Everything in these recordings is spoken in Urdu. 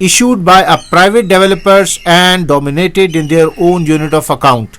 issued by a private developers and dominated in their own unit of account।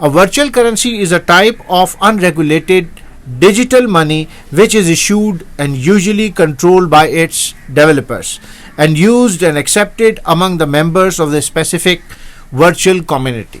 A virtual currency is a type of unregulated digital money which is issued and usually controlled by its developers and used and accepted among the members of the specific virtual community।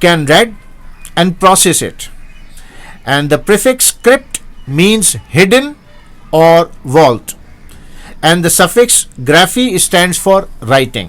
can read and process it, and the prefix crypt means hidden or vault and the suffix graphy stands for writing।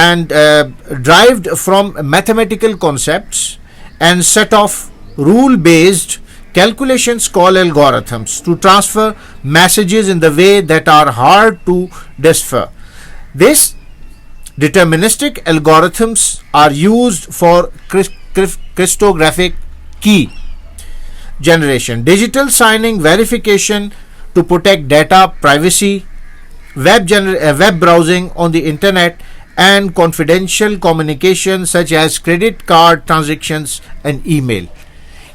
and derived from mathematical concepts and set of rule based calculations called algorithms to transfer messages in the way that are hard to decipher। These deterministic algorithms are used for cryptographic key generation, digital signing, verification to protect data privacy, web browsing on the internet, and confidential communication such as credit card transactions and email।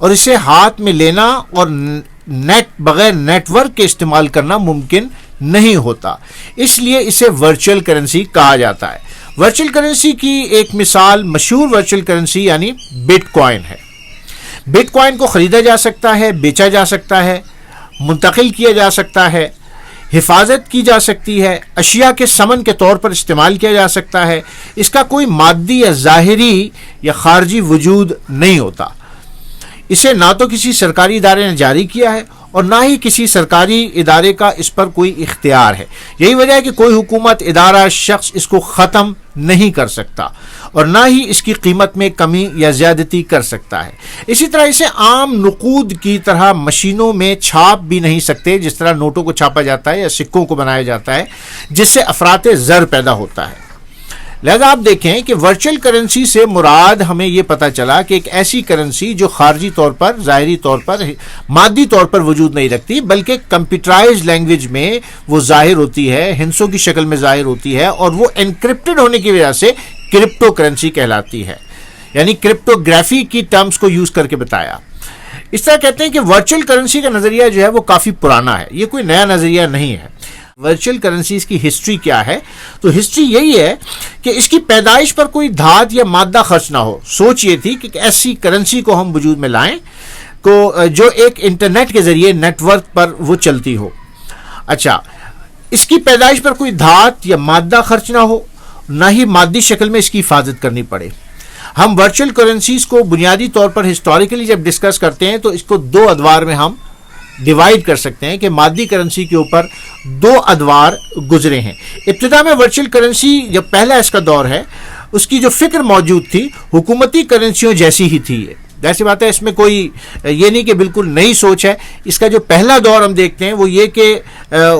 اور اسے ہاتھ میں لینا اور بغیر نیٹ ورک کے استعمال کرنا ممکن نہیں ہوتا، اس لیے اسے ورچوئل کرنسی کہا جاتا ہے۔ ورچوئل کرنسی کی ایک مثال مشہور ورچوئل کرنسی یعنی بٹ کوائن ہے۔ بٹ کوائن کو خریدا جا سکتا ہے، بیچا جا سکتا ہے، منتقل کیا جا سکتا ہے، حفاظت کی جا سکتی ہے، اشیاء کے ثمن کے طور پر استعمال کیا جا سکتا ہے۔ اس کا کوئی مادی یا ظاہری یا خارجی وجود نہیں ہوتا۔ اسے نہ تو کسی سرکاری ادارے نے جاری کیا ہے اور نہ ہی کسی سرکاری ادارے کا اس پر کوئی اختیار ہے۔ یہی وجہ ہے کہ کوئی حکومت، ادارہ، شخص اس کو ختم نہیں کر سکتا اور نہ ہی اس کی قیمت میں کمی یا زیادتی کر سکتا ہے۔ اسی طرح اسے عام نقود کی طرح مشینوں میں چھاپ بھی نہیں سکتے، جس طرح نوٹوں کو چھاپا جاتا ہے یا سکوں کو بنایا جاتا ہے، جس سے افراط زر پیدا ہوتا ہے۔ لہذا آپ دیکھیں کہ ورچوئل کرنسی سے مراد ہمیں یہ پتہ چلا کہ ایک ایسی کرنسی جو خارجی طور پر، ظاہری طور پر، مادی طور پر وجود نہیں رکھتی، بلکہ کمپیوٹرائزڈ لینگویج میں وہ ظاہر ہوتی ہے، ہندسوں کی شکل میں ظاہر ہوتی ہے، اور وہ انکرپٹڈ ہونے کی وجہ سے کرپٹو کرنسی کہلاتی ہے، یعنی کرپٹوگرافی کی ٹرمز کو یوز کر کے بتایا۔ اس طرح کہتے ہیں کہ ورچوئل کرنسی کا نظریہ جو ہے وہ کافی پرانا ہے، یہ کوئی نیا نظریہ نہیں ہے۔ ورچوئل کرنسیز کی ہسٹری کیا ہے؟ تو ہسٹری یہی ہے کہ اس کی پیدائش پر کوئی دھات یا مادہ خرچ نہ ہو۔ سوچ یہ تھی کہ ایسی کرنسی کو ہم وجود میں لائیں جو ایک انٹرنیٹ کے ذریعے نیٹ ورک پر وہ چلتی ہو۔ اچھا، اس کی پیدائش پر کوئی دھات یا مادہ خرچ نہ ہو، نہ ہی مادی شکل میں اس کی حفاظت کرنی پڑے۔ ہم ورچوئل کرنسیز کو بنیادی طور پر ہسٹوریکلی جب ڈسکس کرتے ہیں تو اس کو دو ادوار میں ہم ڈیوائیڈ کر سکتے ہیں کہ مادی کرنسی کے اوپر دو ادوار گزرے ہیں۔ ابتدا میں ورچوئل کرنسی جب پہلا اس کا دور ہے، اس کی جو فکر موجود تھی حکومتی کرنسیوں جیسی ہی تھی۔ جیسی بات ہے، اس میں کوئی یہ نہیں کہ بالکل نئی سوچ ہے۔ اس کا جو پہلا دور ہم دیکھتے ہیں وہ یہ کہ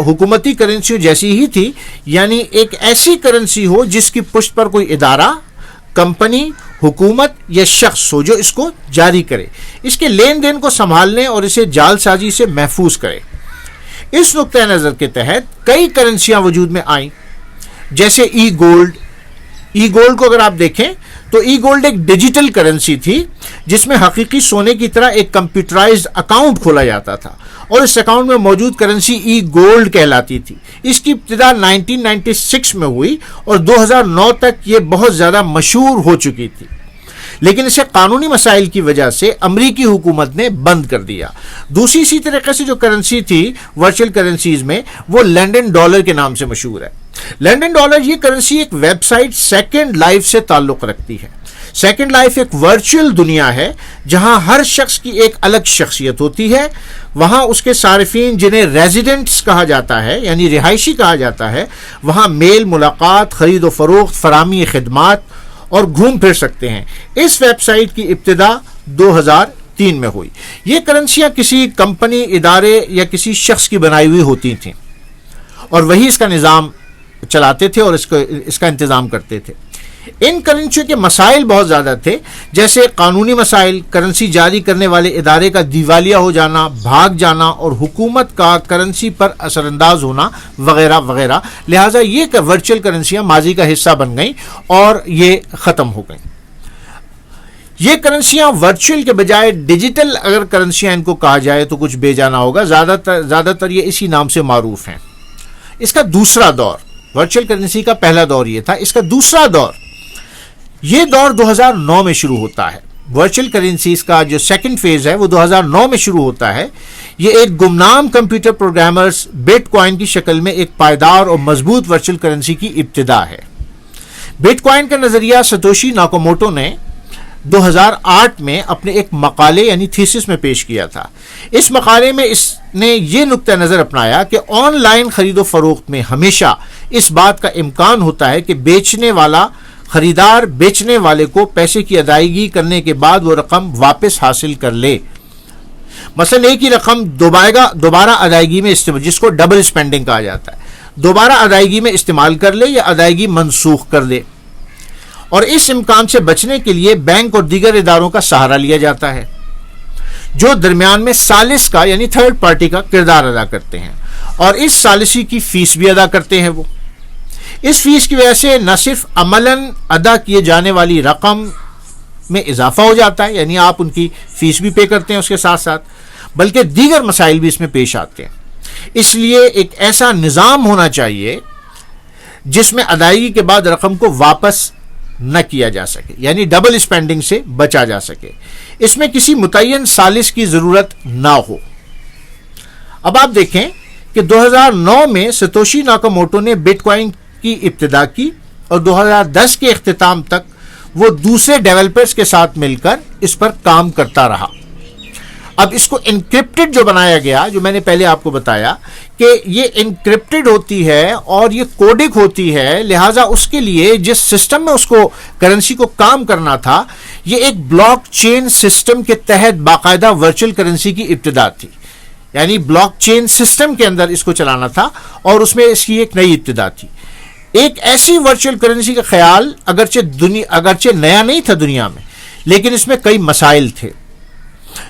حکومتی کرنسیوں جیسی ہی تھی، یعنی ایک ایسی کرنسی ہو جس کی پشت پر کوئی ادارہ، کمپنی، حکومت یا شخص ہو جو اس کو جاری کرے، اس کے لین دین کو سنبھالنے اور اسے جعل سازی سے محفوظ کرے۔ اس نقطۂ نظر کے تحت کئی کرنسیاں وجود میں آئیں، جیسے ای گولڈ۔ ای گولڈ کو اگر آپ دیکھیں تو ای گولڈ ایک ڈیجیٹل کرنسی تھی جس میں حقیقی سونے کی طرح ایک کمپیوٹرائزڈ اکاؤنٹ کھولا جاتا تھا، اور اس اکاؤنٹ میں موجود کرنسی ای گولڈ کہلاتی تھی۔ اس کی ابتدا 1996 میں ہوئی اور 2009 تک یہ بہت زیادہ مشہور ہو چکی تھی، لیکن اسے قانونی مسائل کی وجہ سے امریکی حکومت نے بند کر دیا۔ دوسری اسی طریقے سے جو کرنسی تھی ورچوئل کرنسیز میں، وہ لنڈن ڈالر کے نام سے مشہور ہے۔ لنڈن ڈالر یہ کرنسی ایک ویب سائٹ سیکنڈ لائف سے تعلق رکھتی ہے۔ سیکنڈ لائف ایک ورچوئل دنیا ہے جہاں ہر شخص کی ایک الگ شخصیت ہوتی ہے۔ وہاں اس کے صارفین، جنہیں ریزیڈنٹس کہا جاتا ہے یعنی رہائشی کہا جاتا ہے، وہاں میل، ملاقات، خرید و فروخت، فراہمی خدمات اور گھوم پھر سکتے ہیں۔ اس ویب سائٹ کی ابتدا 2003 میں ہوئی۔ یہ کرنسیاں کسی کمپنی، ادارے یا کسی شخص کی بنائی ہوئی ہوتی تھیں اور وہی اس کا نظام چلاتے تھے اور اس کا انتظام کرتے تھے۔ ان کرنسیوں کے مسائل بہت زیادہ تھے، جیسے قانونی مسائل، کرنسی جاری کرنے والے ادارے کا دیوالیہ ہو جانا، بھاگ جانا اور حکومت کا کرنسی پر اثر انداز ہونا وغیرہ وغیرہ۔ لہٰذا یہ ورچوئل کرنسیاں ماضی کا حصہ بن گئیں اور یہ ختم ہو گئیں۔ یہ کرنسیاں ورچوئل کے بجائے ڈیجیٹل اگر کرنسیاں ان کو کہا جائے تو کچھ بے جانا ہوگا، زیادہ تر یہ اسی نام سے معروف ہیں۔ اس کا دوسرا دور، ورچوئل کرنسی کا پہلا دور یہ تھا، اس کا دوسرا دور، یہ دور 2009 میں شروع ہوتا ہے۔ ورچوئل کرنسیز کا جو سیکنڈ فیز ہے وہ 2009 میں شروع ہوتا ہے۔ یہ ایک گمنام کمپیوٹر پروگرامرز بٹ کوائن کی شکل میں ایک پائیدار اور مضبوط ورچوئل کرنسی کی ابتدا ہے۔ بٹ کوائن کا نظریہ ستوشی ناکاموٹو نے 2008 میں اپنے ایک مقالے یعنی تھیسس میں پیش کیا تھا۔ اس مقالے میں اس نے یہ نقطہ نظر اپنایا کہ آن لائن خرید و فروخت میں ہمیشہ اس بات کا امکان ہوتا ہے کہ خریدار بیچنے والے کو پیسے کی ادائیگی کرنے کے بعد وہ رقم واپس حاصل کر لے۔ مثلا ایک ہی رقم دوبارہ ادائیگی میں جس کو ڈبل سپینڈنگ کہا جاتا ہے، دوبارہ ادائیگی میں استعمال کر لے یا ادائیگی منسوخ کر دے، اور اس امکان سے بچنے کے لیے بینک اور دیگر اداروں کا سہارا لیا جاتا ہے جو درمیان میں ثالث کا یعنی تھرڈ پارٹی کا کردار ادا کرتے ہیں، اور اس ثالثی کی فیس بھی ادا کرتے ہیں۔ وہ اس فیس کی وجہ سے نہ صرف عملاً ادا کیے جانے والی رقم میں اضافہ ہو جاتا ہے، یعنی آپ ان کی فیس بھی پے کرتے ہیں اس کے ساتھ ساتھ، بلکہ دیگر مسائل بھی اس میں پیش آتے ہیں۔ اس لیے ایک ایسا نظام ہونا چاہیے جس میں ادائیگی کے بعد رقم کو واپس نہ کیا جا سکے، یعنی ڈبل اسپینڈنگ سے بچا جا سکے، اس میں کسی متعین ثالث کی ضرورت نہ ہو۔ اب آپ دیکھیں کہ 2009 میں ستوشی ناکاموٹو نے بٹ کوائن کی ابتدا کی اور 2010 کے اختتام تک وہ دوسرے ڈیولپرز کے ساتھ مل کر اس پر کام کرتا رہا۔ اب اس کو انکرپٹڈ جو بنایا گیا، جو میں نے پہلے آپ کو بتایا کہ یہ انکرپٹڈ ہوتی ہے اور یہ کوڈک ہوتی ہے، لہٰذا اس کے لیے جس سسٹم میں اس کو کرنسی کو کام کرنا تھا، یہ ایک بلاک چین سسٹم کے تحت باقاعدہ ورچوئل کرنسی کی ابتدا تھی، یعنی بلاک چین سسٹم کے اندر اس کو چلانا تھا اور اس میں اس کی ایک نئی ابتدا تھی۔ ایک ایسی ورچوئل کرنسی کا خیال اگرچہ نیا نہیں تھا دنیا میں، لیکن اس میں کئی مسائل تھے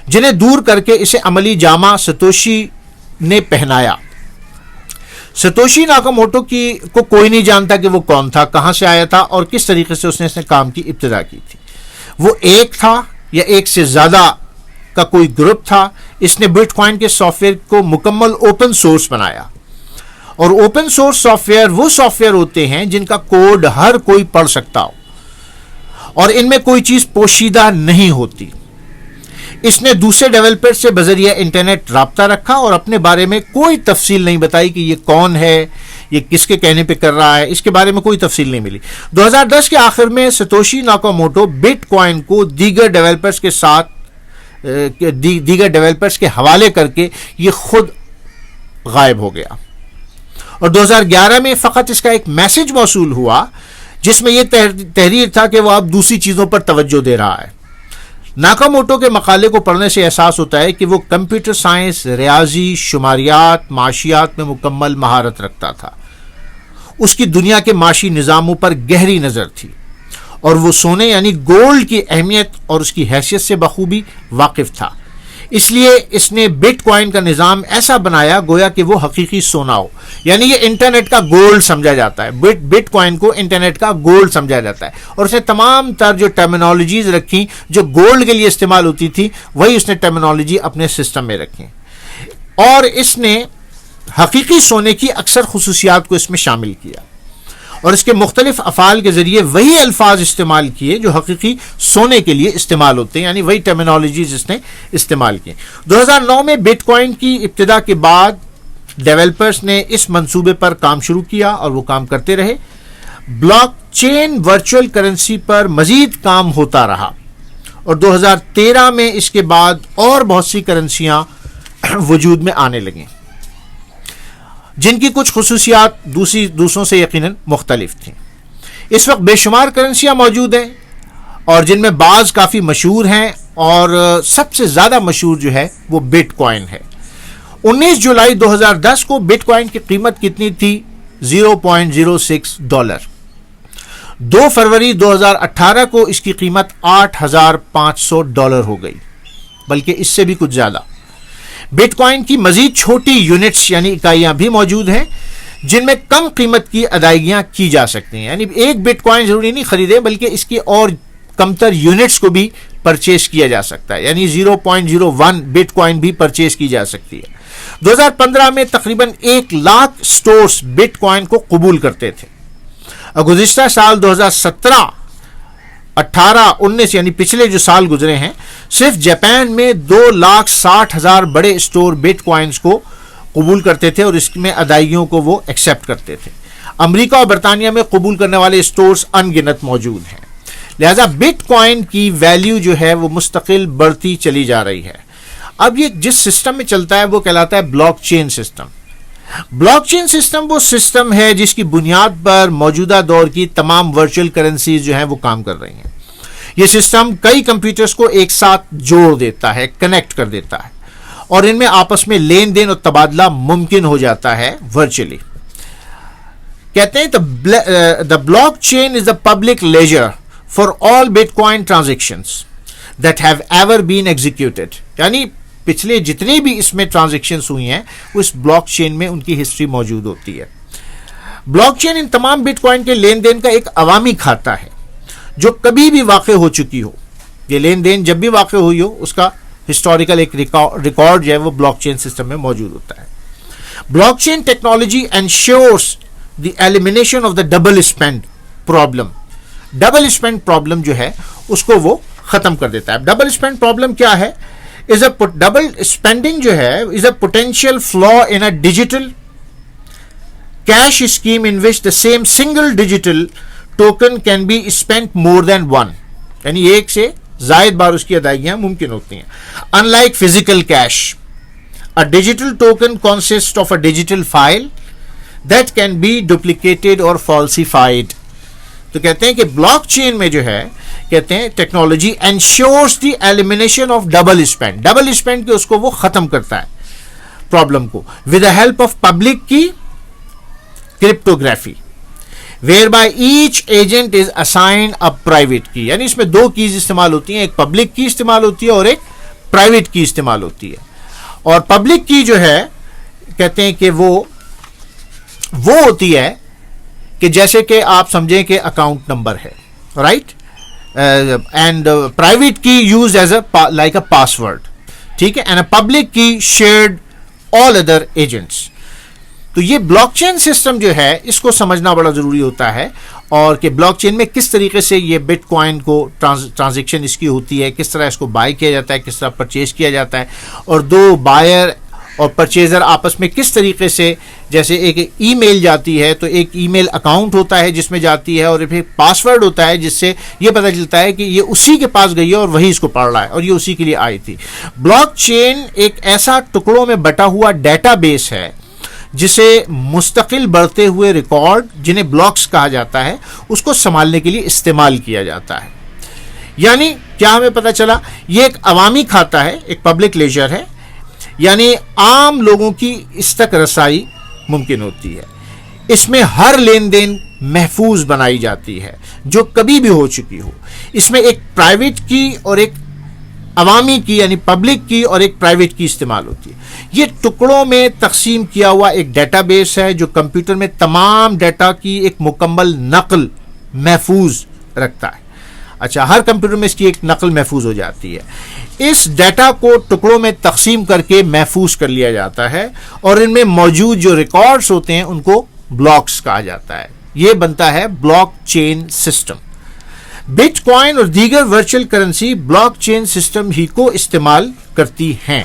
جنہیں دور کر کے اسے عملی جامہ ستوشی نے پہنایا۔ ستوشی ناکاموٹو کو کوئی نہیں جانتا کہ وہ کون تھا، کہاں سے آیا تھا اور کس طریقے سے اس نے کام کی ابتدا کی تھی۔ وہ ایک تھا یا ایک سے زیادہ کا کوئی گروپ تھا۔ اس نے بٹ کوائن کے سافٹ ویئر کو مکمل اوپن سورس بنایا، اور اوپن سورس سافٹ ویئر وہ سافٹ ویئر ہوتے ہیں جن کا کوڈ ہر کوئی پڑھ سکتا ہو اور ان میں کوئی چیز پوشیدہ نہیں ہوتی۔ اس نے دوسرے ڈیولپر سے بذریعہ انٹرنیٹ رابطہ رکھا اور اپنے بارے میں کوئی تفصیل نہیں بتائی کہ یہ کون ہے، یہ کس کے کہنے پہ کر رہا ہے، اس کے بارے میں کوئی تفصیل نہیں ملی۔ 2010 کے آخر میں ستوشی ناکاموٹو بٹ کوائن کو دیگر ڈیولپرز کے حوالے کر کے یہ خود غائب ہو گیا، اور 2011 میں فقط اس کا ایک میسج موصول ہوا جس میں یہ تحریر تھا کہ وہ اب دوسری چیزوں پر توجہ دے رہا ہے۔ ناکاموٹو کے مقالے کو پڑھنے سے احساس ہوتا ہے کہ وہ کمپیوٹر سائنس، ریاضی، شماریات، معاشیات میں مکمل مہارت رکھتا تھا۔ اس کی دنیا کے معاشی نظاموں پر گہری نظر تھی اور وہ سونے یعنی گولڈ کی اہمیت اور اس کی حیثیت سے بخوبی واقف تھا۔ اس لیے اس نے بٹ کوائن کا نظام ایسا بنایا گویا کہ وہ حقیقی سونا ہو، یعنی یہ انٹرنیٹ کا گولڈ سمجھا جاتا ہے، بٹ کوائن کو انٹرنیٹ کا گولڈ سمجھا جاتا ہے، اور اس نے تمام تر جو ٹرمینالوجیز رکھی جو گولڈ کے لیے استعمال ہوتی تھی، وہی اس نے ٹرمینالوجی اپنے سسٹم میں رکھی، اور اس نے حقیقی سونے کی اکثر خصوصیات کو اس میں شامل کیا اور اس کے مختلف افعال کے ذریعے وہی الفاظ استعمال کیے جو حقیقی سونے کے لیے استعمال ہوتے ہیں، یعنی وہی ٹرمینالوجیز اس نے استعمال کی۔ 2009 میں بٹ کوائن کی ابتدا کے بعد ڈیولپرز نے اس منصوبے پر کام شروع کیا اور وہ کام کرتے رہے۔ بلاک چین ورچوئل کرنسی پر مزید کام ہوتا رہا اور 2013 میں اس کے بعد اور بہت سی کرنسیاں وجود میں آنے لگیں جن کی کچھ خصوصیات دوسروں سے یقیناً مختلف تھیں۔ اس وقت بے شمار کرنسیاں موجود ہیں اور جن میں بعض کافی مشہور ہیں، اور سب سے زیادہ مشہور جو ہے وہ بٹ کوائن ہے۔ 19 جولائی 2010 کو بٹ کوائن کی قیمت کتنی تھی؟ $0.06۔ 2 فروری 2018 کو اس کی قیمت $8,500 ہو گئی، بلکہ اس سے بھی کچھ زیادہ۔ بٹ کوائن کی مزید چھوٹی یونٹس یعنی اکائیاں بھی موجود ہیں جن میں کم قیمت کی ادائیگیاں کی جا سکتی ہیں، یعنی ایک بٹ کوائن ضروری نہیں خریدے بلکہ اس کی اور کمتر یونٹس کو بھی پرچیز کیا جا سکتا ہے، یعنی 0.01 بٹ کوائن بھی پرچیز کی جا سکتی ہے۔ 2015 میں تقریباً 1 لاکھ سٹورز بٹ کوائن کو قبول کرتے تھے، اور گزشتہ سال 2017 18 19 یعنی پچھلے جو سال گزرے ہیں، صرف جاپان میں 2,60,000 بڑے اسٹور بٹ کوائنز کو قبول کرتے تھے اور اس میں ادائیگیوں کو وہ ایکسیپٹ کرتے تھے۔ امریکہ اور برطانیہ میں قبول کرنے والے اسٹورز ان گنت موجود ہیں، لہذا بٹ کوائن کی ویلیو جو ہے وہ مستقل بڑھتی چلی جا رہی ہے۔ اب یہ جس سسٹم میں چلتا ہے وہ کہلاتا ہے بلاک چین سسٹم۔ بلاک چین سسٹم وہ سسٹم ہے جس کی بنیاد پر موجودہ دور کی تمام ورچوئل کرنسیز جو ہیں وہ کام کر رہی ہیں۔ یہ سسٹم کئی کمپیوٹرز کو ایک ساتھ جوڑ دیتا ہے، کنیکٹ کر دیتا ہے، اور ان میں آپس میں لین دین اور تبادلہ ممکن ہو جاتا ہے ورچولی۔ کہتے ہیں the blockchain is the public ledger for all Bitcoin transactions that have ever been executed، یعنی پچھلے جتنی بھی اس میں ٹرانزیکشنز ہوئی ہیں وہ اس بلاک چین میں ان کی ہسٹری موجود ہوتی ہے۔ بلاک چین ان تمام بٹ کوائن کے لین دین کا ایک عوامی کھاتا ہے جو کبھی بھی واقع ہو چکی ہو، یہ لین دین جب بھی واقع ہوئی ہو اس کا ہسٹوریکل ایک ریکارڈ جو ہے وہ بلاک چین سسٹم میں موجود ہوتا ہے. Block chain technology ensures the elimination of the double spend problem. Double spend problem جو ہے اس کو وہ ختم کر دیتا ہے. ڈبل اسپینڈ پرابلم کیا ہے؟ ڈبل اسپینڈنگ جو ہے از a potential flaw in a digital cash scheme in which the same single digital token can be spend more than one. یعنی ایک سے زائد بار اس کی ادائیگیاں ممکن ہوتی ہیں. In like physical cash, a digital token consists of a digital file that can be duplicated or falsified. تو کہتے ہیں کہ بلاک چین میں جو ہے کہتے ہیں technology ensures the elimination of double spend. Double spend کے اس کو وہ ختم کرتا ہے پرابلم کو with the help of public key cryptography whereby each agent is assigned a private key. یعنی اس میں دو کیز استعمال ہوتی ہیں, ایک پبلک کی استعمال ہوتی ہے اور ایک پرائیویٹ کی استعمال ہوتی ہے. اور پبلک کی جو ہے کہتے ہیں کہ وہ ہوتی ہے کہ جیسے کہ آپ سمجھیں کہ اکاؤنٹ نمبر ہے, رائٹ, اینڈ پرائیویٹ کی use as a like a password, ٹھیک ہے, اینڈ اے پبلک کی شیئرڈ آل ادر ایجنٹس. تو یہ بلاک چین سسٹم جو ہے اس کو سمجھنا بڑا ضروری ہوتا ہے, اور کہ بلاک چین میں کس طریقے سے یہ بٹ کوائن کو ٹرانزیکشن اس کی ہوتی ہے, کس طرح اس کو بائی کیا جاتا ہے, کس طرح پرچیز کیا جاتا ہے, اور دو بائر اور پرچیزر آپس میں کس طریقے سے, جیسے ایک ای میل جاتی ہے تو ایک ای میل اکاؤنٹ ہوتا ہے جس میں جاتی ہے, اور پھر پاسورڈ ہوتا ہے جس سے یہ پتہ چلتا ہے کہ یہ اسی کے پاس گئی ہے اور وہی اس کو پڑھ رہا ہے اور یہ اسی کے لیے آئی تھی. بلاک چین ایک ایسا ٹکڑوں میں بٹا ہوا ڈیٹا بیس ہے جسے مستقل بڑھتے ہوئے ریکارڈ جنہیں بلاکس کہا جاتا ہے اس کو سنبھالنے کے لیے استعمال کیا جاتا ہے. یعنی کیا ہمیں پتہ چلا, یہ ایک عوامی کھاتا ہے, ایک پبلک لیجر ہے, یعنی عام لوگوں کی اس تک رسائی ممکن ہوتی ہے. اس میں ہر لین دین محفوظ بنائی جاتی ہے جو کبھی بھی ہو چکی ہو. اس میں ایک پرائیویٹ کی اور ایک عوامی کی یعنی پبلک کی اور ایک پرائیویٹ کی استعمال ہوتی ہے. یہ ٹکڑوں میں تقسیم کیا ہوا ایک ڈیٹا بیس ہے جو کمپیوٹر میں تمام ڈیٹا کی ایک مکمل نقل محفوظ رکھتا ہے. اچھا, ہر کمپیوٹر میں اس کی ایک نقل محفوظ ہو جاتی ہے. اس ڈیٹا کو ٹکڑوں میں تقسیم کر کے محفوظ کر لیا جاتا ہے اور ان میں موجود جو ریکارڈز ہوتے ہیں ان کو بلاکس کہا جاتا ہے. یہ بنتا ہے بلاک چین سسٹم. بٹ کوائن اور دیگر ورچوئل کرنسی بلاک چین سسٹم ہی کو استعمال کرتی ہیں.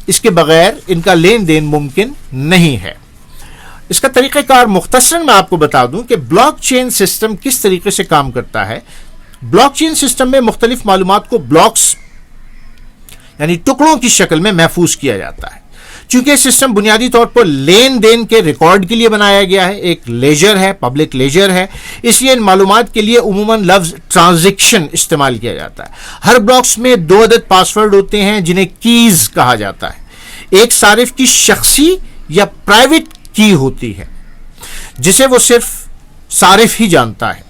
اس کے بغیر ان کا لین دین ممکن نہیں ہے. اس کا طریقہ کار مختصراً میں آپ کو بتا دوں کہ بلاک چین سسٹم کس طریقے سے کام کرتا ہے. بلاک چین سسٹم میں مختلف معلومات کو بلاکس یعنی ٹکڑوں کی شکل میں محفوظ کیا جاتا ہے. چونکہ سسٹم بنیادی طور پر لین دین کے ریکارڈ کے لیے بنایا گیا ہے, ایک لیجر ہے, پبلک لیجر ہے, اس لیے ان معلومات کے لیے عموماً لفظ ٹرانزیکشن استعمال کیا جاتا ہے. ہر بلاکس میں 2 عدد پاسورڈ ہوتے ہیں جنہیں کیز کہا جاتا ہے. ایک صارف کی شخصی یا پرائیویٹ کی ہوتی ہے جسے وہ صرف صارف ہی جانتا ہے,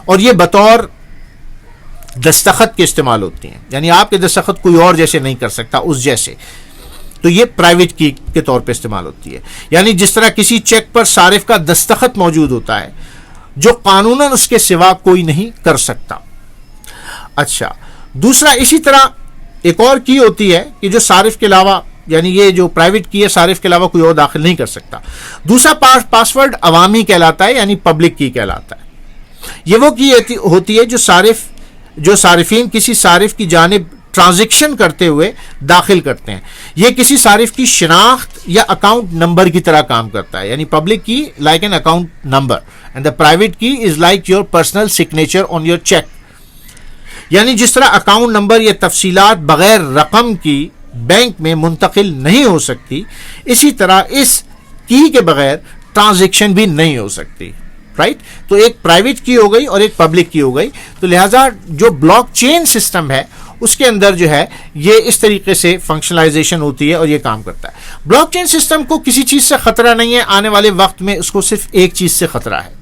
اور یہ بطور دستخط کے استعمال ہوتی ہیں, یعنی آپ کے دستخط کوئی اور جیسے نہیں کر سکتا اس جیسے. تو یہ پرائیویٹ کی کے طور پہ استعمال ہوتی ہے. یعنی جس طرح کسی چیک پر صارف کا دستخط موجود ہوتا ہے جو قانوناً اس کے سوا کوئی نہیں کر سکتا. اچھا, دوسرا اسی طرح ایک اور کی ہوتی ہے کہ جو صارف کے علاوہ یعنی یہ جو پرائیویٹ کی ہے صارف کے علاوہ کوئی اور داخل نہیں کر سکتا. دوسرا پاسورڈ عوامی کہلاتا ہے یعنی پبلک کی کہلاتا ہے. یہ وہ کی ہوتی ہے جو صارفین کسی صارف کی جانب ٹرانزیکشن کرتے ہوئے داخل کرتے ہیں. یہ کسی صارف کی شناخت یا اکاؤنٹ نمبر کی طرح کام کرتا ہے. یعنی public key like an account number and the private key is like your personal signature on your cheque. یعنی جس طرح اکاؤنٹ نمبر یا تفصیلات بغیر رقم کی بینک میں منتقل نہیں ہو سکتی, اسی طرح اس کی کے بغیر ٹرانزیکشن بھی نہیں ہو سکتی, رائٹ. تو ایک پرائیویٹ کی ہو گئی اور ایک پبلک کی ہو گئی. تو لہذا جو بلاک چین سسٹم ہے اس کے اندر جو ہے یہ اس طریقے سے فنکشنلائزیشن ہوتی ہے اور یہ کام کرتا ہے. بلاک چین سسٹم کو کسی چیز سے خطرہ نہیں ہے. آنے والے وقت میں اس کو صرف ایک چیز سے خطرہ ہے.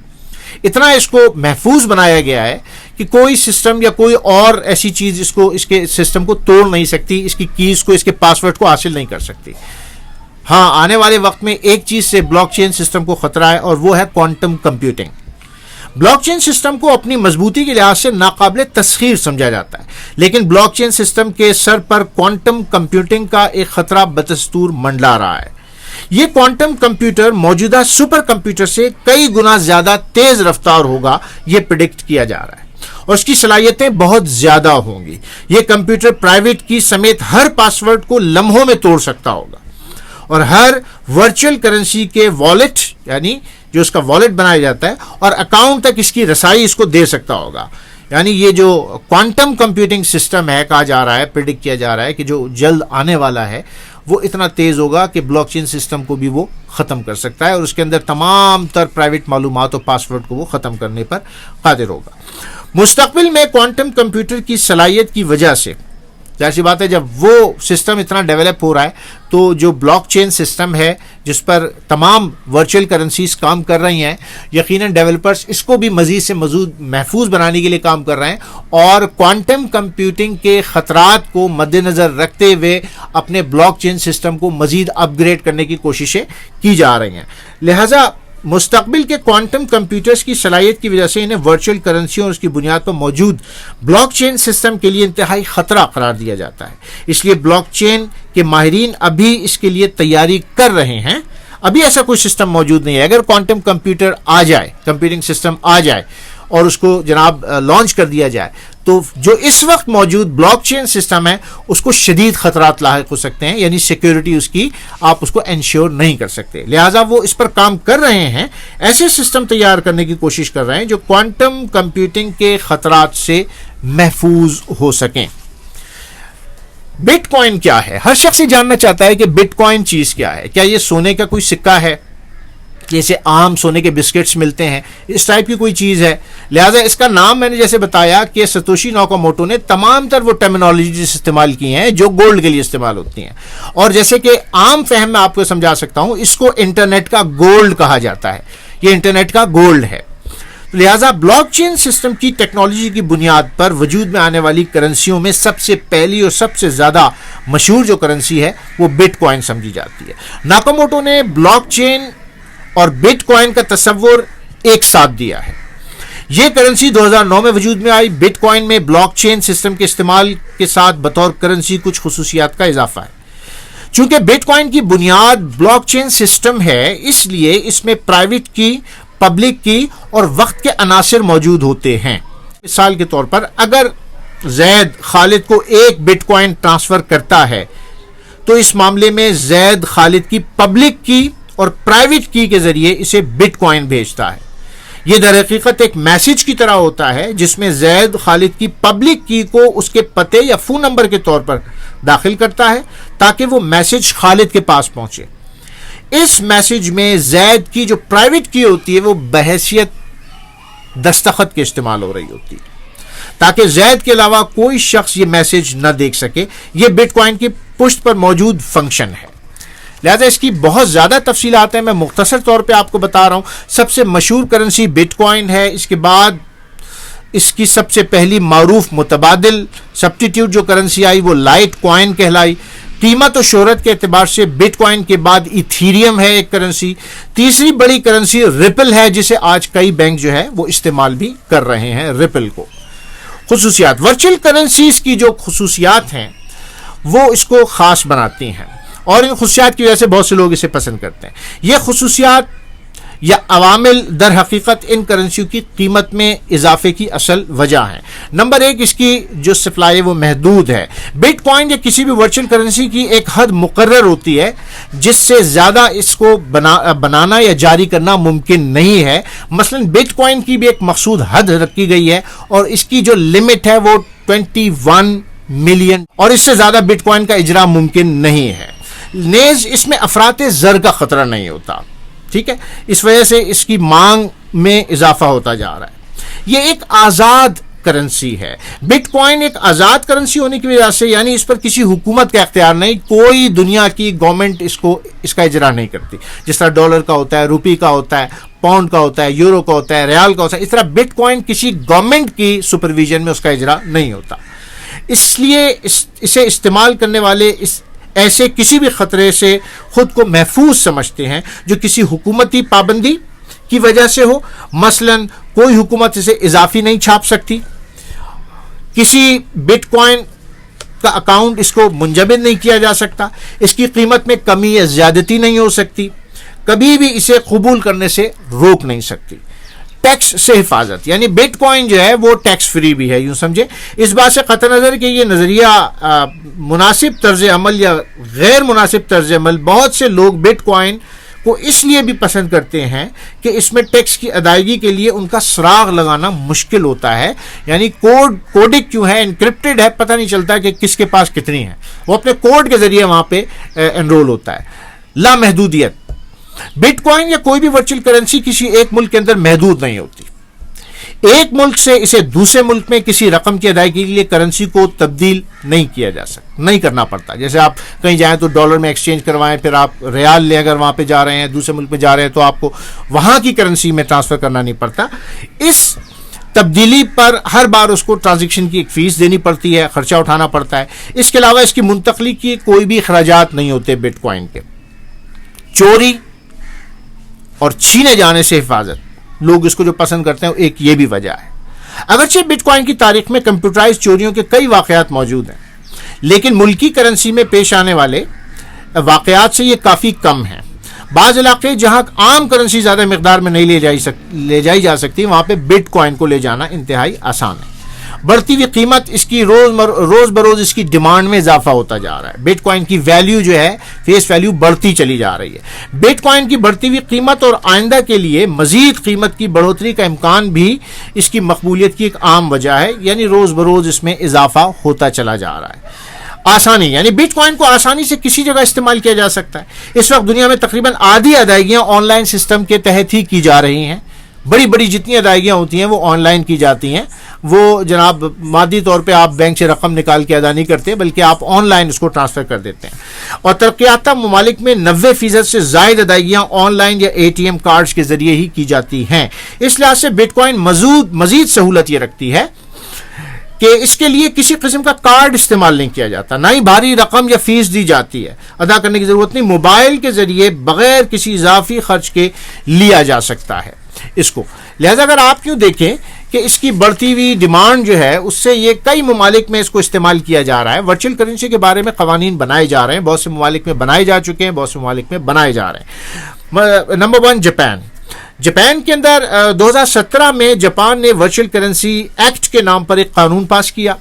اتنا اس کو محفوظ بنایا گیا ہے کہ کوئی سسٹم یا کوئی اور ایسی چیز اس کے سسٹم کو توڑ نہیں سکتی, اس کی کیز کو, اس کے پاسورڈ کو حاصل نہیں کر سکتی. ہاں, آنے والے وقت میں ایک چیز سے بلاک چین سسٹم کو خطرہ ہے اور وہ ہے کوانٹم کمپیوٹنگ. بلاک چین سسٹم کو اپنی مضبوطی کے لحاظ سے ناقابل تسخیر سمجھا جاتا ہے، لیکن بلاک چین سسٹم کے سر پر کوانٹم کمپیوٹنگ کا ایک خطرہ بدستور منڈلا رہا ہے۔ یہ کوانٹم کمپیوٹر موجودہ سپر کمپیوٹر سے کئی گنا زیادہ تیز رفتار ہوگا، یہ پریڈکٹ کیا جا رہا ہے، اور اس کی صلاحیتیں بہت زیادہ ہوں گی۔ یہ کمپیوٹر پرائیویٹ کی سمیت ہر پاسورڈ کو لمحوں میں توڑ سکتا ہوگا، اور ہر ورچوئل کرنسی کے والیٹ، یعنی جو اس کا والیٹ بنایا جاتا ہے، اور اکاؤنٹ تک اس کی رسائی اس کو دے سکتا ہوگا۔ یعنی یہ جو کوانٹم کمپیوٹنگ سسٹم ہے، کہا جا رہا ہے، پریڈکٹ کیا جا رہا ہے کہ جو جلد آنے والا ہے وہ اتنا تیز ہوگا کہ بلاک چین سسٹم کو بھی وہ ختم کر سکتا ہے، اور اس کے اندر تمام تر پرائیویٹ معلومات اور پاسورڈ کو وہ ختم کرنے پر قادر ہوگا۔ مستقبل میں کوانٹم کمپیوٹر کی صلاحیت کی وجہ سے، ظاہر سی بات ہے جب وہ سسٹم اتنا ڈیولپ ہو رہا ہے تو جو بلاک چین سسٹم ہے جس پر تمام ورچوئل کرنسیز کام کر رہی ہیں، یقیناً ڈیولپرز اس کو بھی مزید سے مزید محفوظ بنانے کے لیے کام کر رہے ہیں، اور کوانٹم کمپیوٹنگ کے خطرات کو مد نظر رکھتے ہوئے اپنے بلاک چین سسٹم کو مزید اپ گریڈ کرنے کی کوششیں کی جا رہی ہیں۔ لہٰذا مستقبل کے کوانٹم کمپیوٹرز کی صلاحیت کی وجہ سے انہیں ورچوئل کرنسیوں اور اس کی بنیاد پر موجود بلاک چین سسٹم کے لیے انتہائی خطرہ قرار دیا جاتا ہے۔ اس لیے بلاک چین کے ماہرین ابھی اس کے لیے تیاری کر رہے ہیں۔ ابھی ایسا کوئی سسٹم موجود نہیں ہے۔ اگر کوانٹم کمپیوٹر آ جائے، کمپیوٹنگ سسٹم آ جائے اور اس کو جناب لانچ کر دیا جائے تو جو اس وقت موجود بلاک چین سسٹم ہے اس کو شدید خطرات لاحق ہو سکتے ہیں، یعنی سیکیورٹی اس کی آپ اس کو انشور نہیں کر سکتے۔ لہٰذا وہ اس پر کام کر رہے ہیں، ایسے سسٹم تیار کرنے کی کوشش کر رہے ہیں جو کوانٹم کمپیوٹنگ کے خطرات سے محفوظ ہو سکیں۔ بٹ کوائن کیا ہے؟ ہر شخص یہ جاننا چاہتا ہے کہ بٹ کوائن چیز کیا ہے۔ کیا یہ سونے کا کوئی سکہ ہے جیسے عام سونے کے بسکٹس ملتے ہیں، اس ٹائپ کی کوئی چیز ہے؟ لہٰذا اس کا نام میں نے جیسے بتایا کہ ستوشی ناکاموٹو نے تمام تر وہ ٹرمینالوجیز استعمال کی ہیں جو گولڈ کے لیے استعمال ہوتی ہیں، اور جیسے کہ عام فہم میں آپ کو سمجھا سکتا ہوں، اس کو انٹرنیٹ کا گولڈ کہا جاتا ہے، یہ انٹرنیٹ کا گولڈ ہے۔ لہٰذا بلاک چین سسٹم کی ٹیکنالوجی کی بنیاد پر وجود میں آنے والی کرنسیوں میں سب سے پہلی اور سب سے زیادہ مشہور جو کرنسی ہے وہ بٹ کوائن سمجھی جاتی ہے۔ ناکاموٹو نے بلاک چین اور بٹ کوائن کا تصور ایک ساتھ دیا ہے۔ یہ کرنسی 2009 میں وجود میں آئی۔ بٹ کوائن میں بلاک چین سسٹم کے استعمال کے ساتھ بطور کرنسی کچھ خصوصیات کا اضافہ ہے۔ چونکہ بٹ کوائن کی بنیاد بلاک چین سسٹم ہے، اس لیے اس میں پرائیویٹ کی، پبلک کی اور وقت کے عناصر موجود ہوتے ہیں۔ مثال کے طور پر اگر زید خالد کو ایک بٹ کوائن ٹرانسفر کرتا ہے تو اس معاملے میں زید خالد کی پبلک کی اور پرائیویٹ کی کے ذریعے اسے بٹ کوائن بھیجتا ہے۔ یہ در حقیقت ایک میسج کی طرح ہوتا ہے جس میں زید خالد کی پبلک کی کو اس کے پتے یا فون نمبر کے طور پر داخل کرتا ہے تاکہ وہ میسج خالد کے پاس پہنچے۔ اس میسج میں زید کی جو پرائیویٹ کی ہوتی ہے وہ بحیثیت دستخط کے استعمال ہو رہی ہوتی ہے تاکہ زید کے علاوہ کوئی شخص یہ میسج نہ دیکھ سکے۔ یہ بٹ کوائن کی پشت پر موجود فنکشن ہے۔ لہذا اس کی بہت زیادہ تفصیلات ہیں، میں مختصر طور پہ آپ کو بتا رہا ہوں۔ سب سے مشہور کرنسی بٹ کوائن ہے، اس کے بعد اس کی سب سے پہلی معروف متبادل سبسٹیٹیوٹ جو کرنسی آئی وہ لائٹ کوائن کہلائی۔ قیمت و شہرت کے اعتبار سے بٹ کوائن کے بعد ایتھیریم ہے ایک کرنسی۔ تیسری بڑی کرنسی ریپل ہے جسے آج کئی بینک جو ہے وہ استعمال بھی کر رہے ہیں ریپل کو۔ خصوصیات، ورچوئل کرنسیز کی جو خصوصیات ہیں وہ اس کو خاص بناتی ہیں اور ان خصوصیات کی وجہ سے بہت سے لوگ اسے پسند کرتے ہیں۔ یہ خصوصیات یا عوامل در حقیقت ان کرنسیوں کی قیمت میں اضافے کی اصل وجہ ہیں۔ نمبر ایک، اس کی جو سپلائی وہ محدود ہے۔ بٹ کوائن یا کسی بھی ورچوئل کرنسی کی ایک حد مقرر ہوتی ہے جس سے زیادہ اس کو بنانا یا جاری کرنا ممکن نہیں ہے۔ مثلا بٹ کوائن کی بھی ایک مخصوص حد رکھی گئی ہے اور اس کی جو لمٹ ہے وہ 21 ملین، اور اس سے زیادہ بٹ کوائن کا اجرا ممکن نہیں ہے۔ نیز اس میں افراط زر کا خطرہ نہیں ہوتا، ٹھیک ہے، اس وجہ سے اس کی مانگ میں اضافہ ہوتا جا رہا ہے۔ یہ ایک آزاد کرنسی ہے۔ بٹ کوائن ایک آزاد کرنسی ہونے کی وجہ سے، یعنی اس پر کسی حکومت کا اختیار نہیں، کوئی دنیا کی گورنمنٹ اس کا اجرا نہیں کرتی، جس طرح ڈالر کا ہوتا ہے، روپی کا ہوتا ہے، پاؤنڈ کا ہوتا ہے، یورو کا ہوتا ہے، ریال کا ہوتا ہے۔ اس طرح بٹ کوائن کسی گورنمنٹ کی سپرویژن میں اس کا اجرا نہیں ہوتا، اس لیے اسے استعمال کرنے والے ایسے کسی بھی خطرے سے خود کو محفوظ سمجھتے ہیں جو کسی حکومتی پابندی کی وجہ سے ہو۔ مثلا کوئی حکومت اسے اضافی نہیں چھاپ سکتی، کسی بٹ کوائن کا اکاؤنٹ اس کو منجمد نہیں کیا جا سکتا، اس کی قیمت میں کمی یا زیادتی نہیں ہو سکتی، کبھی بھی اسے قبول کرنے سے روک نہیں سکتی۔ ٹیکس سے حفاظت، یعنی بٹ کوائن جو ہے وہ ٹیکس فری بھی ہے، یوں سمجھے۔ اس بات سے قطع نظر کہ یہ نظریہ مناسب طرز عمل یا غیر مناسب طرز عمل، بہت سے لوگ بٹ کوائن کو اس لیے بھی پسند کرتے ہیں کہ اس میں ٹیکس کی ادائیگی کے لیے ان کا سراغ لگانا مشکل ہوتا ہے، یعنی کوڈک کیوں ہے، انکرپٹڈ ہے، پتہ نہیں چلتا کہ کس کے پاس کتنی ہے، وہ اپنے کوڈ کے ذریعے وہاں پہ انرول ہوتا ہے۔ لامحدودیت، بٹ کوائن یا کوئی بھی ورچوئل کرنسی کسی ایک ملک کے اندر محدود نہیں ہوتی، ایک ملک سے اسے دوسرے ملک میں کسی رقم کی ادائیگی کے لیے کرنسی کو تبدیل نہیں کیا جا سکتا، نہیں کرنا پڑتا۔ جیسے آپ کہیں جائیں تو ڈالر میں ایکسچینج کروائیں، پھر آپ ریال لیں، اگر وہاں پہ جا رہے ہیں دوسرے ملک میں جا رہے ہیں تو آپ کو وہاں کی کرنسی میں ٹرانسفر کرنا نہیں پڑتا۔ اس تبدیلی پر ہر بار اس کو ٹرانزیکشن کی ایک فیس دینی پڑتی ہے، خرچہ اٹھانا پڑتا ہے۔ اس کے علاوہ اس کی منتقلی کی کوئی بھی اخراجات نہیں ہوتے بٹ کوائن کے۔ چوری اور چھینے جانے سے حفاظت، لوگ اس کو جو پسند کرتے ہیں ایک یہ بھی وجہ ہے۔ اگرچہ بٹ کوائن کی تاریخ میں کمپیوٹرائز چوریوں کے کئی واقعات موجود ہیں، لیکن ملکی کرنسی میں پیش آنے والے واقعات سے یہ کافی کم ہیں۔ بعض علاقے جہاں عام کرنسی زیادہ مقدار میں نہیں لے جائی جا سکتی، وہاں پہ بٹ کوائن کو لے جانا انتہائی آسان ہے۔ بڑھتی ہوئی قیمت، اس کی روز بروز اس کی ڈیمانڈ میں اضافہ ہوتا جا رہا ہے۔ بٹ کوائن کی ویلیو جو ہے، فیس ویلیو بڑھتی چلی جا رہی ہے۔ بٹ کوائن کی بڑھتی ہوئی قیمت اور آئندہ کے لیے مزید قیمت کی بڑھوتری کا امکان بھی اس کی مقبولیت کی ایک عام وجہ ہے، یعنی روز بروز اس میں اضافہ ہوتا چلا جا رہا ہے۔ آسانی، یعنی بٹ کوائن کو آسانی سے کسی جگہ استعمال کیا جا سکتا ہے۔ اس وقت دنیا میں تقریباً آدھی ادائیگیاں آن لائن سسٹم کے تحت ہی کی جا رہی ہیں۔ بڑی جتنی ادائیگیاں ہوتی ہیں وہ آن لائن کی جاتی ہیں، وہ جناب مادی طور پہ آپ بینک سے رقم نکال کے ادا نہیں کرتے، بلکہ آپ آن لائن اس کو ٹرانسفر کر دیتے ہیں۔ اور ترقی یافتہ ممالک میں 90% سے زائد ادائیگیاں آن لائن یا اے ٹی ایم کارڈز کے ذریعے ہی کی جاتی ہیں۔ اس لحاظ سے بٹ کوائن مزید سہولت یہ رکھتی ہے کہ اس کے لیے کسی قسم کا کارڈ استعمال نہیں کیا جاتا، نہ ہی بھاری رقم یا فیس دی جاتی ہے، ادا کرنے کی ضرورت نہیں، موبائل کے ذریعے بغیر کسی اضافی خرچ کے لیا جا سکتا ہے اس کو۔ لہذا اگر آپ کیوں دیکھیں کہ اس کی بڑھتی ہوئی ڈیمانڈ جو ہے اس سے یہ کئی ممالک میں اس کو استعمال کیا جا رہا ہے۔ ورچوئل کرنسی کے بارے میں قوانین بنائے جا رہے ہیں، بہت سے ممالک میں بنائے جا چکے ہیں، بہت سے ممالک میں بنائے جا رہے ہیں۔ نمبر 1 جاپان کے اندر 2017 میں جاپان نے ورچوئل کرنسی ایکٹ کے نام پر ایک قانون پاس کیا،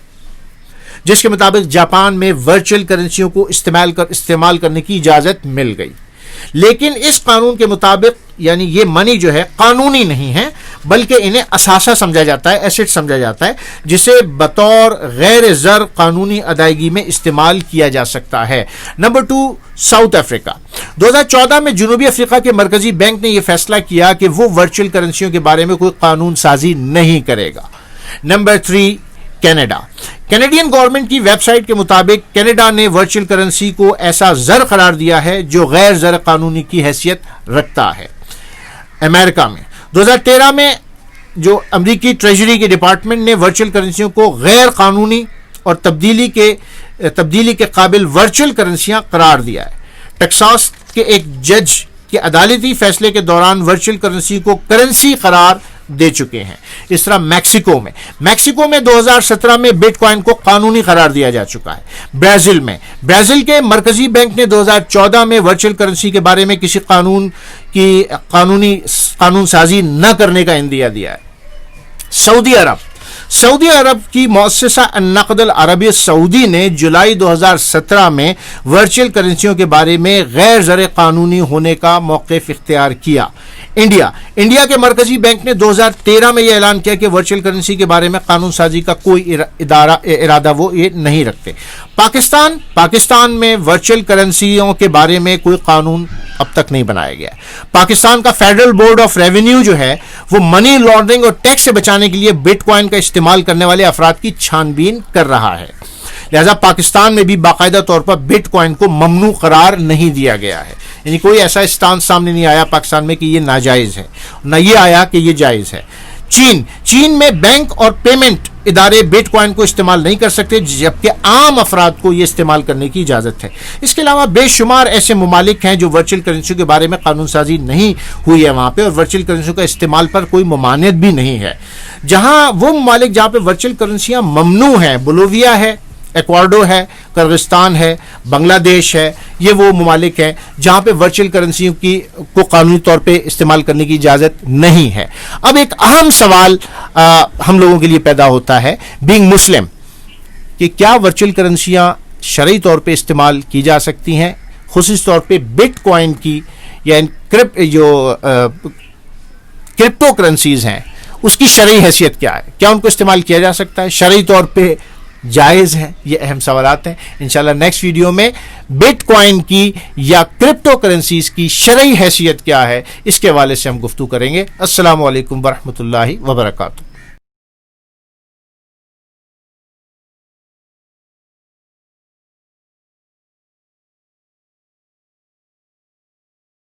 جس کے مطابق جاپان میں ورچوئل کرنسیوں کو استعمال کرنے کی اجازت مل گئی۔ لیکن اس قانون کے مطابق یعنی یہ منی جو ہے قانونی نہیں ہے، بلکہ انہیں اثاثہ سمجھا جاتا ہے، ایسٹ سمجھا جاتا ہے، جسے بطور غیر زر قانونی ادائیگی میں استعمال کیا جا سکتا ہے۔ Number 2 South Africa. 2014 میں جنوبی افریقہ کے مرکزی بینک نے یہ فیصلہ کیا کہ وہ ورچوئل کرنسیوں کے بارے میں کوئی قانون سازی نہیں کرے گا۔ نمبر 3 کینیڈا۔ کینیڈین گورنمنٹ کی ویب سائٹ کے مطابق کینیڈا نے ورچوئل کرنسی کو ایسا زر قرار دیا ہے جو غیر زر قانونی کی حیثیت رکھتا ہے۔ امریکہ میں 2013 میں جو امریکی ٹریجری کے ڈپارٹمنٹ نے ورچوئل کرنسیوں کو غیر قانونی اور تبدیلی کے قابل ورچوئل کرنسیاں قرار دیا ہے۔ ٹیکساس کے ایک جج کے عدالتی فیصلے کے دوران ورچوئل کرنسی کو کرنسی قرار دے چکے ہیں۔ اس طرح میکسیکو میں 2017 میں بٹ کوائن کو قانونی قرار دیا جا چکا ہے۔ برازیل کے مرکزی بینک نے 2014 میں ورچوئل کرنسی کے بارے میں کسی قانون سازی نہ کرنے کا عندیہ دیا ہے۔ سعودی عرب کی مؤسسہ النقد العربی سعودی نے جولائی 2017 میں ورچوئل کرنسیوں کے بارے میں غیر زر قانونی ہونے کا موقف اختیار کیا۔ انڈیا کے مرکزی بینک نے 2013 میں یہ اعلان کیا کہ ورچوئل کرنسی کے بارے میں قانون سازی کا کوئی ارادہ وہ یہ نہیں رکھتے۔ پاکستان میں ورچوئل کرنسیوں کے بارے میں کوئی قانون اب تک نہیں بنایا گیا۔ پاکستان کا فیڈرل بورڈ آف ریونیو جو ہے وہ منی لانڈرنگ اور ٹیکس سے بچانے کے لیے بٹ کوائن کا استعمال کرنے والے افراد کی چھان بین کر رہا ہے۔ لہذا پاکستان میں بھی باقاعدہ طور پر بٹ کوائن کو ممنوع قرار نہیں دیا گیا ہے، یعنی کوئی ایسا اسٹانس سامنے نہیں آیا پاکستان میں کہ یہ ناجائز ہے، نہ یہ آیا کہ یہ جائز ہے۔ چین میں بینک اور پیمنٹ ادارے بٹ کوائن کو استعمال نہیں کر سکتے، جبکہ عام افراد کو یہ استعمال کرنے کی اجازت ہے۔ اس کے علاوہ بے شمار ایسے ممالک ہیں جو ورچوئل کرنسی کے بارے میں قانون سازی نہیں ہوئی ہے وہاں پہ، اور ورچوئل کرنسی کا استعمال پر کوئی ممانعت بھی نہیں ہے۔ جہاں وہ ممالک جہاں پہ ورچوئل کرنسیاں ممنوع ہیں، بولیویا ہے، ایکواڈور ہے، کرغستان ہے، بنگلہ دیش ہے، یہ وہ ممالک ہیں جہاں پہ ورچوئل کرنسیوں کو قانونی طور پہ استعمال کرنے کی اجازت نہیں ہے۔ اب ایک اہم سوال ہم لوگوں کے لیے پیدا ہوتا ہے بینگ مسلم کہ کیا ورچوئل کرنسیاں شرعی طور پہ استعمال کی جا سکتی ہیں، خصوصی طور پہ بٹ کوائن کی یا جو کرپٹو کرنسیز ہیں اس کی شرعی حیثیت کیا ہے، کیا ان کو استعمال کیا جا سکتا ہے، شرعی طور پہ جائز ہے؟ یہ اہم سوالات ہیں۔ انشاءاللہ نیکسٹ ویڈیو میں بٹ کوائن کی یا کرپٹو کرنسیز کی شرعی حیثیت کیا ہے اس کے حوالے سے ہم گفتگو کریں گے۔ السلام علیکم ورحمۃ اللہ وبرکاتہ۔